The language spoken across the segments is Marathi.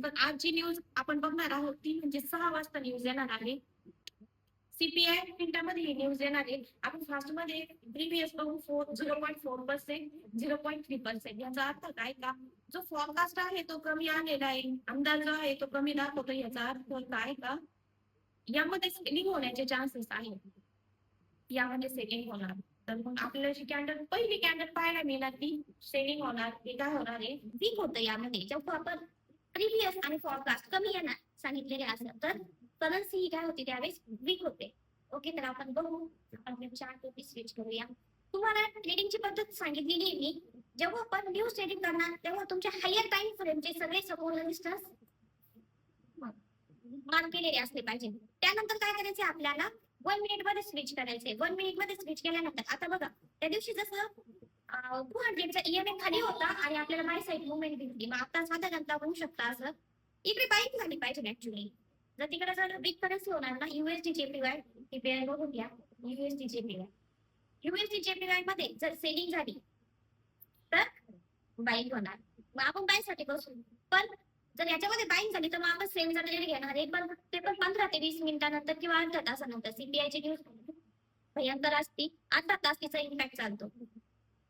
तर आज जी न्यूज आपण बघणार आहोत ती म्हणजे 6 वाजता न्यूज येणार आहे. सीपीआय मिनिटामध्ये ही न्यूज येणार आहे. आपण फास्ट मध्ये प्रीवियस बघू 0.4%, 0.3%. याचा अर्थ काय का जो फॉरकास्ट आहे तो कमी आलेला आहे, अंदाज जो आहे तो कमी दाखवतो. याचा अर्थ काय का यामध्ये सेलिंग होण्याचे चान्सेस आहेत. यामध्ये सेलिंग होणार. तर मग आपल्याला जी कॅन्डल पहिली कॅन्डल पाहायला मिळणार ती सेलिंग होणार. ते काय होणार आहे वीक होतं यामध्ये. जेव्हा आपण प्रीवियस आणि फॉरकास्ट कमी येणार सांगितलेले असेल तर करन्सी ही काय होती त्यावेळेस वीक होते. ओके, तर आपण बघू. आपण चार्ट वरती स्विच करूया. तुम्हाला ट्रेडिंगची पद्धत सांगितलेली आहे मी. जेव्हा आपण न्यूज ट्रेडिंग करणार तेव्हा तुमच्या हायर टाइम फ्रेमचे सगळे सपोर्ट रेजिस्टन्स मार्क केलेले असले पाहिजे. त्यानंतर काय करायचे आपल्याला 1 मिनिट मध्ये स्विच करायचे. 1 मिनिट मध्ये स्विच केल्यानंतर आता बघा त्या दिवशी जसं 200चा ईएमए खाली होता आणि आपल्याला बाय साईड मुवमेंट दिसली. मग आता साधारणतः होऊ शकता असं इकडे बाईक झाली पाहिजे ऍक्च्युली. जर तिकडे जर बिग करन्सी होणार ना युएसडी जेपीवाय ही पेअर बघून घ्या. युएसडी जेपीवाय मध्ये जर सेलिंग झाली तर बाईक होणार. मग आपण बाय साठी बसू. पण जर याच्यामध्ये बाईंग झाली तर मग आपण सेलचा ट्रेड घेणार आहे. पण ते पण 15 ते 20 मिनिटानंतर किंवा अर्ध्या तासानंतर. सीपीआयची न्यूज भयंकर असती. अर्धा तास तिचा इम्पॅक्ट चालतो.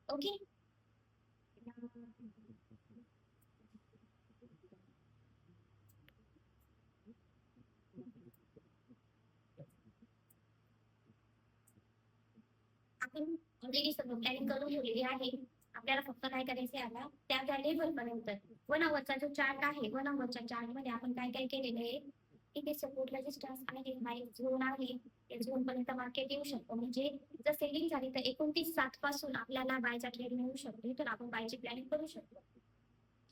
ओके, आपण ऑलरेडी सगळं प्लॅनिंग करून ठेवलेली आहे. आपल्याला फक्त काय करायचे आता त्या लेवल पर्यंत 1 आवरचा जो चार्ट आहे 1 आवरच्या चार्ट मध्ये आपण काय काय केलेलं आहे. इथे सपोर्ट रेजिस्टन्स आणि हाय झोन आहे. या झोन पर्यंत मार्केट येऊ शकतो. म्हणजे जर सेलिंग झाली तर 29.7 पासून आपल्याला बायचा ट्रेड मिळू शकतो. तर आपण बायची प्लॅनिंग करू शकतो.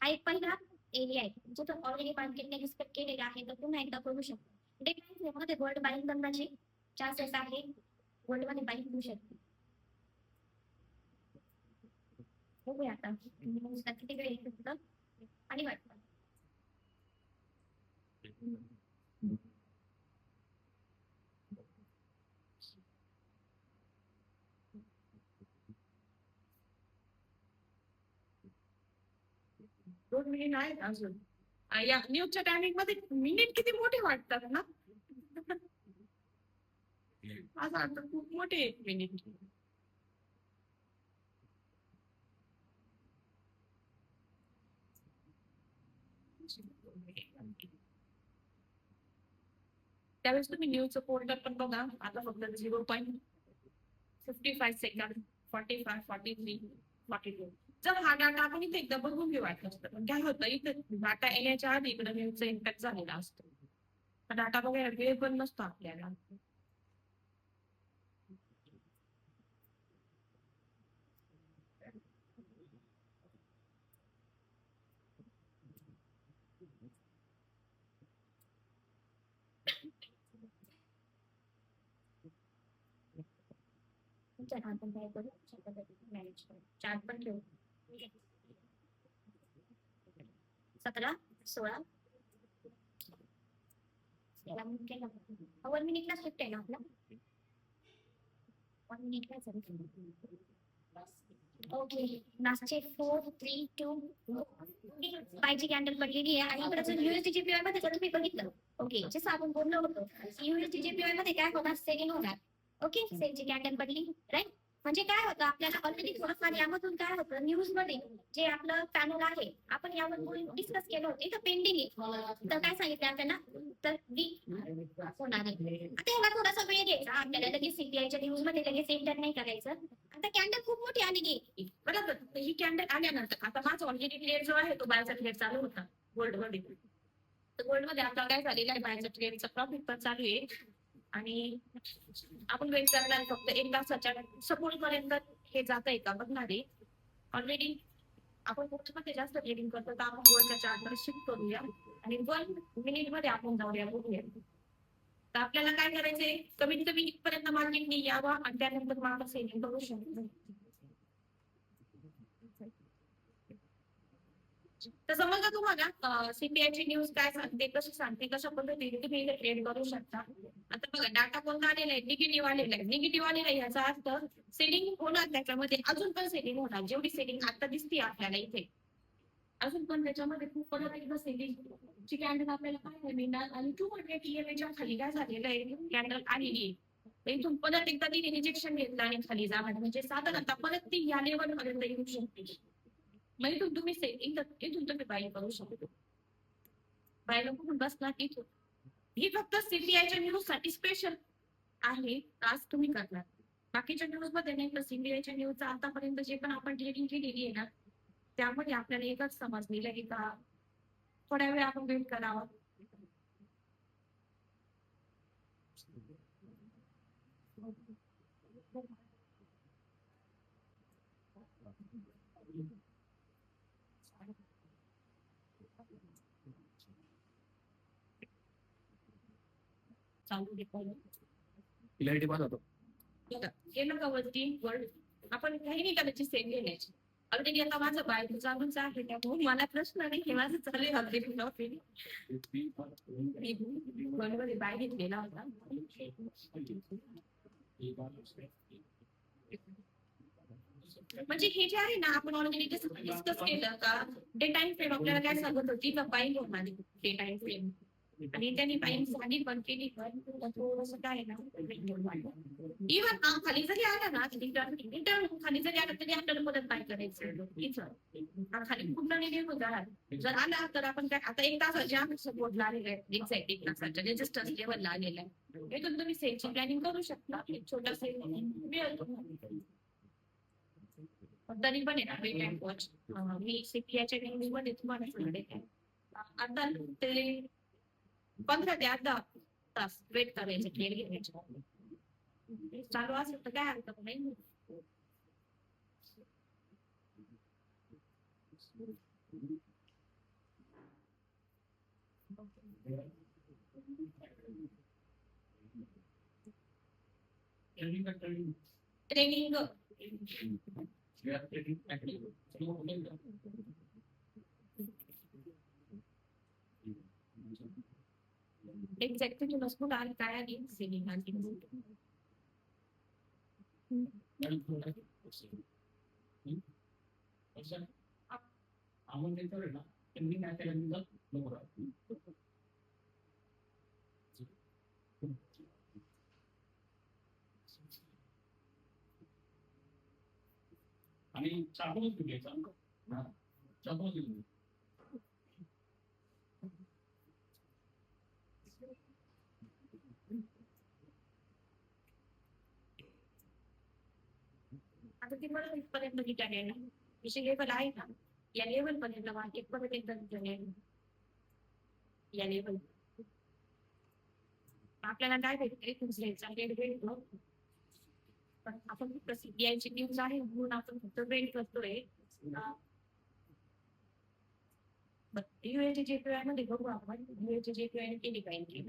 हा एक पहिला एरिया आहे जो तर ऑलरेडी मार्केटने रिस्पेक्ट केलेला आहे. तर पुन्हा एकदा करू शकतो. डे टाइम मध्ये गोल्ड बाईंग करण्याचे चान्सेस आहे. गोल्ड मध्ये बाईंग होऊ शकते. बघूया आता किती वेळ येतं आणि वाटतं. दोन मिनिट आहेत अजून. या न्यूजच्या टायमिंग मध्ये मिनिट किती मोठे वाटतात ना. असं वाटतं खूप मोठे आहेत मिनिट. त्यावेळेस तुम्ही न्यूजचं फोल्डर पण बघा. आता फक्त 0.55 सेकंड, 45, 43, 42. जर हा डाटा आपण इथे एकदा बघून घेऊ वाटलं असतं. पण काय होतं इथे डाटा येण्याच्या आधी इकडे न्यूजचा इम्पॅक्ट झालेला असतो. डाटा बघायला वेळ पण नसतो आपल्याला. आपण काय करू मॅनेज करू. चार्ट पण ठेवू. 17, 16 याला केला 1 मिनिटला शिफ्ट आहे ना आपला. 1 मिनिटला ओके. लास्टचे 4, 3, 2 बायची कॅन्डल पडलेली आहे. आणि इकडे जर युएसडी जेपीवाय मध्ये जर तुम्ही बघितलं ओके जसं आपण बोललो होतो युएसडी जेपीवाय मध्ये काय होणार सेलिंग होणार. ओके, सेलची कॅन्डल पडली राईट. म्हणजे काय होतं आपल्याला ऑलरेडी थोडंफार यामधून काय होतं न्यूज मध्ये जे आपलं पॅनल आहे आपण यावर डिस्कस केलं होतं इथं पेंडिंग आहे. तर काय सांगितलं आपल्याला तर होणार आहे. आता याला थोडासा वेळ घ्यायचा आपल्याला. लगेच सीपीआयच्या न्यूज मध्ये लगेच एंटर नाही करायचं. आता कॅन्डल खूप मोठी आलेली बरोबर. ही कॅन्डल आल्यानंतर आता माझा ऑलरेडी ट्रेड जो आहे तो बायचा ट्रेड चालू होता गोल्ड मध्ये. तर गोल्ड मध्ये आता काय झालेलं आहे बायचा ट्रेडचा प्रॉफिट पण चालू आहे. आणि आपण वेट करणार फक्त 1 तासाच्या सपोर्ट पर्यंत हे जात आहे का बघणार आहे. ऑलरेडी आपण मध्ये जास्त ट्रेडिंग करतो तर आपण गोल्डच्या चार्टवर शिफ्ट करूया आणि 1 मिनिट मध्ये आपण जाऊया बघूया. तर आपल्याला काय करायचंय कमीत कमी इथपर्यंत मार्केटने यावा आणि त्यानंतर मग आपण सेलिंग करू शकतो. तर समजा तुम्हाला सीपीआयची न्यूज काय सांगते कशी सांगते कशा पद्धतीने तुम्ही ट्रेड करू शकता. आता बघा डाटा कोणता आलेला आहे निगेटिव्ह आलेला आहे. निगेटिव्ह आलेला आहे याचा अर्थ सेलिंग होणार त्याच्यामध्ये अजून पण सेलिंग होणार. जेवढी सेलिंग आता दिसते आपल्याला इथे अजून पण त्याच्यामध्ये खूप परत एकदा सेलिंगची कॅन्डल आपल्याला पाहायला मिळणार आणि 200 EMA खाली काय झालेलं आहे कॅन्डल आलेली आहे. इथून परत एकदा ती रिजेक्शन घेतलं आणि खाली जाणार म्हणजे साधारणतः परत ती या लेवल पर्यंत येऊ शकते. मग इथून तुम्ही इथून तुम्ही बाय करू शकतो. बायला कुठून बसणार इथून. ही फक्त सीपीआयच्या न्यूज साठी स्पेशल आहे आज तुम्ही करणार. बाकीच्या न्यूज मध्ये नाही तर सीबीआयच्या न्यूजचा आतापर्यंत जे पण आपण ट्रेडिंग केलेली आहे ना त्यामध्ये आपल्याला एकच समजलेलं आहे का थोड्या वेळ आपण वेट करावा. चालू क्लॅरिटी पाहत होतो. गेलं का वरती वर्ड आपण काही नाही करायची सेम घेण्याची. ऑलरेडी आता माझं बाय चालूच आहे त्यामुळे मला प्रश्न नाही की माझं चालेल ऑलरेडी नॉफिल बरोबर बाय घेतलेला होता. म्हणजे हे जे आहे ना आपण ऑलरेडी डिस्कस केलं का डे टाइम फ्रेम आपल्याला काय सांगत होती का बाईंग होणार डे टाइम फ्रेम आणि त्यांनी बाईंग झाली पण केली पण थोडंसं काय ना इव्हन खाली जरी आला ना रिटर्न खाली जरी आला तरी आपल्याला मदत काय करायचं इथं खाली पूर्ण निघून जाणार जर आला तर आपण काय आता एक तासाचे आम्ही सपोर्टला आलेले आहे एक्झॅक्ट एक तासाच्या रेजिस्टन्स लेवलला आलेला आहे इथून तुम्ही सेलची प्लॅनिंग करू शकता एक छोटा सेल मिळतो. तरी पण आहे वेट अँड वॉच मी सीपीआयच्या न्यूज मध्ये तुम्हाला सांगते आता ते 15 ते 18 तास वेट करायचं ट्रेड घेण्याचं चालू असेल तर काय हरकत नाही. ट्रेनिंग एक्झॅक्टली मजबूत आणि काय आणि सेलिंग आणि आणि चाकूच घ्यायचा चाकूच आता ती मला इथपर्यंत रिटर्न येणार विषय लेवल आहे ना या लेवल पर्यंत मार्केट परत एकदा रिटर्न येणार या लेवल आपल्याला काय भेटते दुसऱ्याचा रेट भेटतो पण आपण फक्त सीबीआयची न्यूज आहे म्हणून आपण फक्त वेट करतोय. युएची जेपीआय मध्ये बघू आपण युएची जेपीआय केली पाहिजे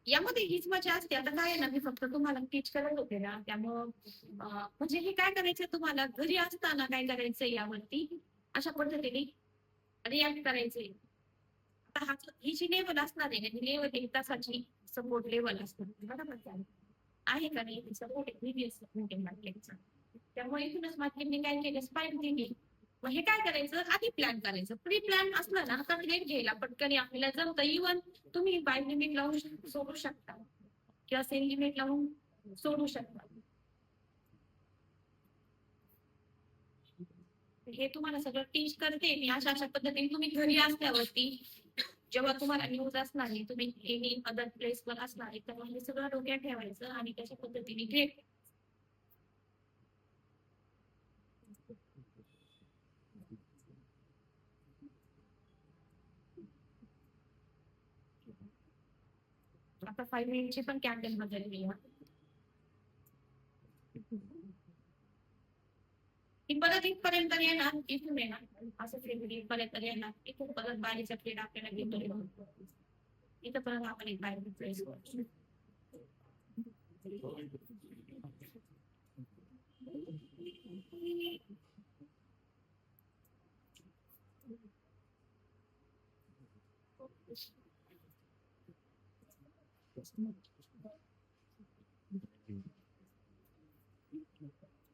यामध्ये हीच मजा असते. आता काय आहे ना मी फक्त तुम्हाला टीच करत होते ना त्यामुळं म्हणजे हे काय करायचं तुम्हाला घरी असताना काय करायचं यावरती अशा पद्धतीने रिॲक्ट करायचंय. आता हा ही जी लेवल असणार आहे ही लेवल एक तासाची सपोर्ट लेवल असणार बरोबर आहे का नाही सपोर्ट त्यामुळे इथूनच मार्केटने काय केलं स्पाइक दिली. मग हे काय करायचं आधी प्लॅन करायचं प्री प्लॅन असलं ना तर ट्रेड घ्यायला पटकन आपल्याला जमतं इव्हन तुम्ही बाय लिमिट लावून सोडू शकता किंवा सेल लिमिट लावून सोडू शकता. हे तुम्हाला सगळं टीच करते मी अशा अशा पद्धतीने तुम्ही घरी असल्यावरती जेव्हा तुम्हाला न्यूज असणार आहे तुम्ही एनी अदर प्लेसवर असणार आहे तर हे सगळं डोक्यात ठेवायचं आणि त्याच्या पद्धतीने ट्रेड आता 5 मिनिटची पण कॅन्डल बदलली ती परत इथपर्यंत येणार इथून येणार असं फेब्रुवारी इथपर्यंत येणार इथून परत बारीचा ट्रेड आपल्याला घेतो इथं परत आपण एक बाहेर प्लेस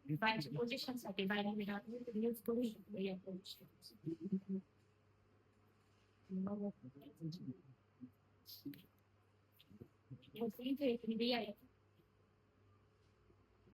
बायच्या पोझिशन साठी बायला यूज करू शकतो या पोझिशन. इथे आहे